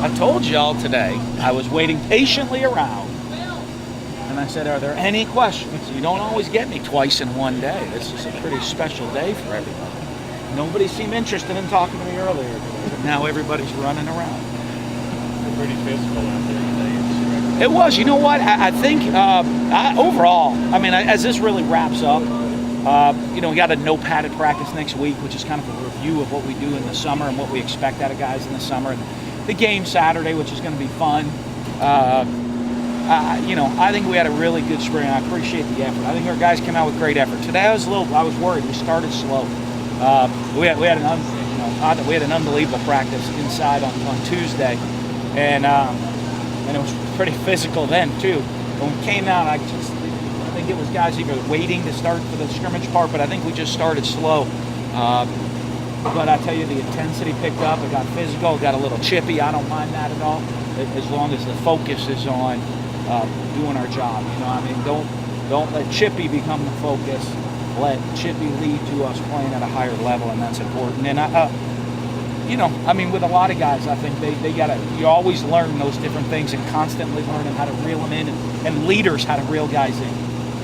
I told y'all today, I was waiting patiently around, and I said, are there any questions? You don't always get me twice in one day. This is a pretty special day for everybody. Nobody seemed interested in talking to me earlier today, but now everybody's running around. Pretty physical out there today. It was. You know what? I think overall, I mean, as this really wraps up, we got a no padded practice next week, which is kind of a review of what we do in the summer and what we expect out of guys in the summer. And the game Saturday, which is going to be fun. I think we had a really good spring. I appreciate the effort. I think our guys came out with great effort. Today I was worried. We started slow. We had an unbelievable practice inside on Tuesday, and it was pretty physical then too. When we came out, I think it was guys either waiting to start for the scrimmage part, but I think we just started slow. But I tell you, the intensity picked up. It got physical. It got a little chippy. I don't mind that at all, as long as the focus is on doing our job. Don't let chippy become the focus. Let chippy lead to us playing at a higher level, and that's important. And with a lot of guys, I think you always learn those different things and constantly learning how to reel them in, and leaders how to reel guys in.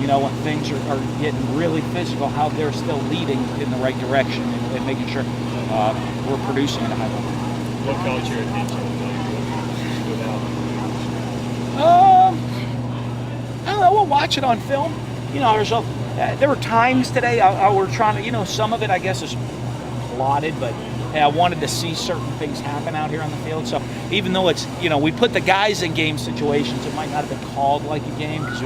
When things are getting really physical, how they're still leading in the right direction and making sure we're producing at a high level. What caught your attention I don't know. We'll watch it on film. There were times today we're trying to, some of it I guess is plotted, but I wanted to see certain things happen out here on the field. So even though it's, we put the guys in game situations, it might not have been called like a game because,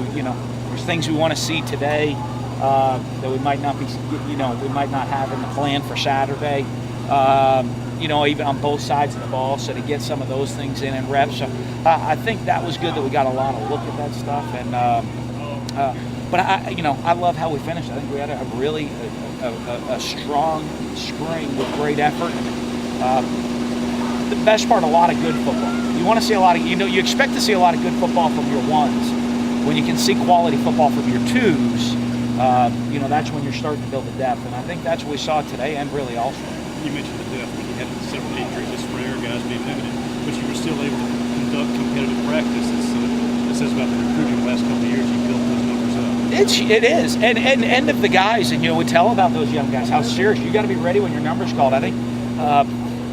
there's things we want to see today that we might not be, we might not have in the plan for Saturday, even on both sides of the ball. So to get some of those things in and reps. So I think that was good that we got a lot of look at that stuff. And, but I love how we finished. I think we had a really strong spring with great effort. The best part, a lot of good football. You want to see a lot of, you expect to see a lot of good football from your ones. When you can see quality football from your twos, that's when you're starting to build the depth. And I think that's what we saw today and really also. You mentioned the depth. You had several injuries this spring, guys being limited, but you were still able to conduct competitive practices. So it says about the recruiting the last couple of years, you built those numbers up. It is, and of the guys, and we tell about those young guys how serious you got to be ready when your number's called. I think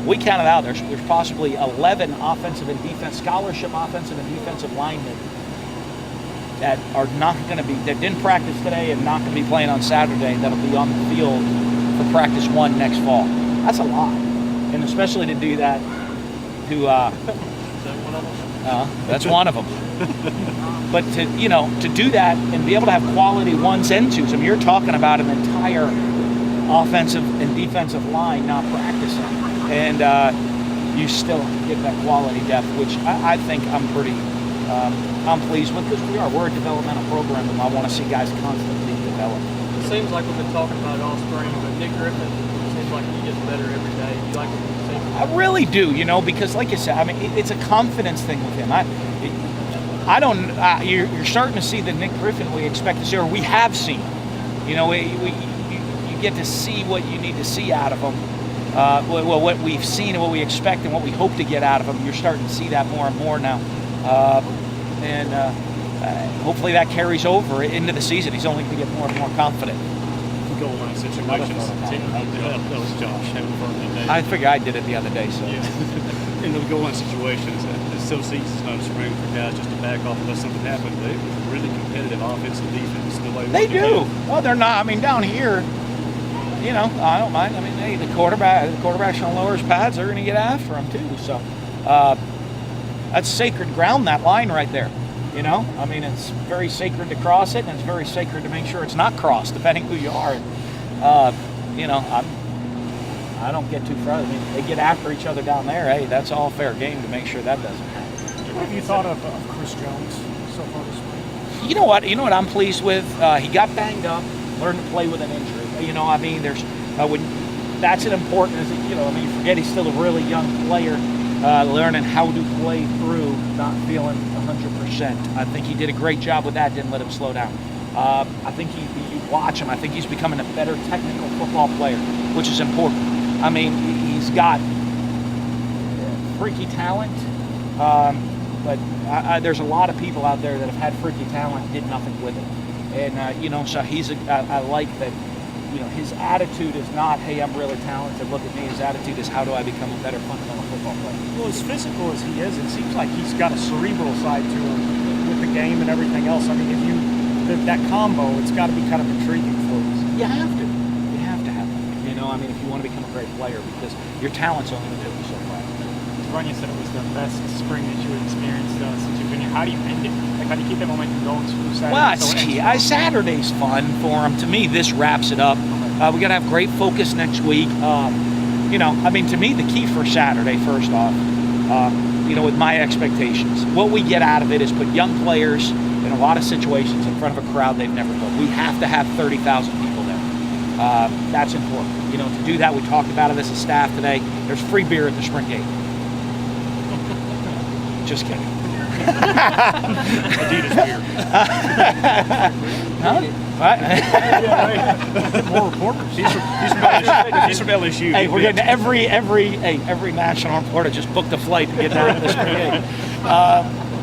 we counted out there's possibly 11 offensive and defense scholarship offensive and defensive linemen that are not going to be, that didn't practice today and not going to be playing on Saturday, that'll be on the field for practice one next fall. That's a lot, and especially to do that to. Is that one of them? That's one of them. But to do that and be able to have quality ones and twos. I mean, you're talking about an entire offensive and defensive line not practicing, and you still get that quality depth, which I think I'm pleased with, because we're a developmental program, and I want to see guys constantly develop. It seems like we've been talking about it all spring, but Nick Griffin seems like he gets better every day. You like what you see? I really do, because like you said, I mean, it's a confidence thing with him. You're starting to see the Nick Griffin we expect to see, or we have seen. You get to see what you need to see out of him. What we've seen and what we expect and what we hope to get out of him. You're starting to see that more and more now. Hopefully that carries over into the season. He's only going to get more and more confident. Goal line situations. That was Josh having fun today. I figure I did it the other day. So. Yeah. In the goal line situations, it's so easy sometimes to spring for guys just to back off unless something happens. They really competitive offense and defense. They do. Well, they're not. I mean, down here, I don't mind. I mean, hey, the quarterback's going to lower his pads. They're going to get after him too. So that's sacred ground, that line right there. I mean, it's very sacred to cross it, and it's very sacred to make sure it's not crossed, depending who you are. I don't get too frustrated. I mean, they get after each other down there. Hey, that's all fair game to make sure that doesn't happen. What have you thought of Chris Jones so far this spring? You know what I'm pleased with? He got banged up, learned to play with an injury. I mean, there's that's an important. You forget he's still a really young player. Learning how to play through not feeling 100%. I think he did a great job with that, didn't let him slow down. I think you watch him, I think he's becoming a better technical football player, which is important. I mean, he's got freaky talent, But there's a lot of people out there that have had freaky talent and did nothing with it. And, you know, so I like that, you know, his attitude is not, hey, I'm really talented, look at me. His attitude is, how do I become a better fundamental football player? Well, as physical as he is, it seems like he's got a cerebral side to him with the game and everything else. I mean, that combo, it's got to be kind of intriguing for us. You have to. You have to have that. You know, I mean, if you want to become a great player, because your talent's only going to take you so far. Rania said it was the best spring that you had experienced since you've been here. How do you end it? Like, how do you keep that momentum going through Saturday? Well, Saturday's fun for him. To me, this wraps it up. We got to have great focus next week. You know, I mean, to me, the key for Saturday, first off, you know, with my expectations, what we get out of it is put young players in a lot of situations in front of a crowd they've never put. We have to have 30,000 people there. That's important. You know, to do that, we talked about it as a staff today. There's free beer at the spring game. Just kidding. Adidas beer. Huh? What? More reporters. He's from LSU. Hey, we're getting every national in Florida just booked a flight to get down to this game.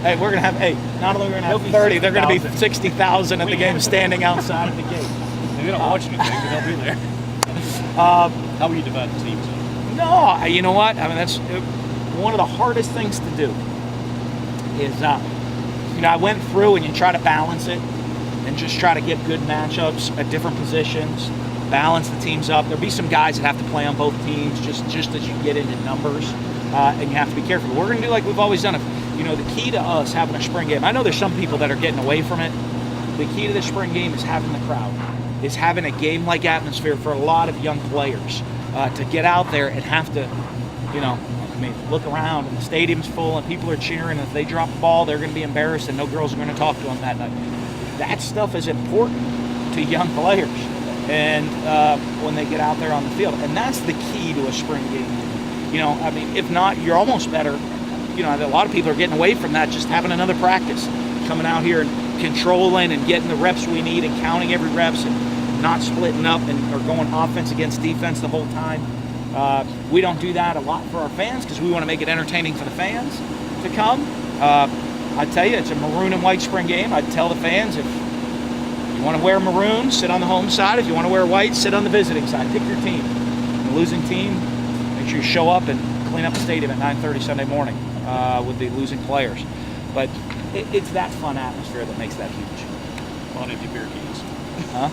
Hey, we're gonna have not only we're gonna have 30, they're gonna be 60,000 at the game standing outside of the gate. They don't watch anything, but they'll be there. How will you divide the teams up? No, you know what? I mean, that's one of the hardest things to do. Is you know, I went through and you try to balance it and just try to get good matchups at different positions, balance the teams up. There'll be some guys that have to play on both teams just as you get into numbers, and you have to be careful. We're going to do like we've always done. You know, the key to us having a spring game, I know there's some people that are getting away from it. The key to the spring game is having the crowd, is having a game-like atmosphere for a lot of young players to get out there and have to, you know, I mean, look around and the stadium's full and people are cheering. And if they drop the ball, they're going to be embarrassed and no girls are going to talk to them that night. That stuff is important to young players and when they get out there on the field. And that's the key to a spring game. You know, I mean, if not, you're almost better. You know, a lot of people are getting away from that, just having another practice, coming out here and controlling and getting the reps we need and counting every reps and not splitting up and or going offense against defense the whole time. We don't do that a lot for our fans because we want to make it entertaining for the fans to come. I tell you, it's a maroon and white spring game. I'd tell the fans, if you want to wear maroon, sit on the home side. If you want to wear white, sit on the visiting side. Pick your team. The losing team, make sure you show up and clean up the stadium at 9:30 Sunday morning with the losing players. But it's that fun atmosphere that makes that huge. A lot of empty beer cans. Huh?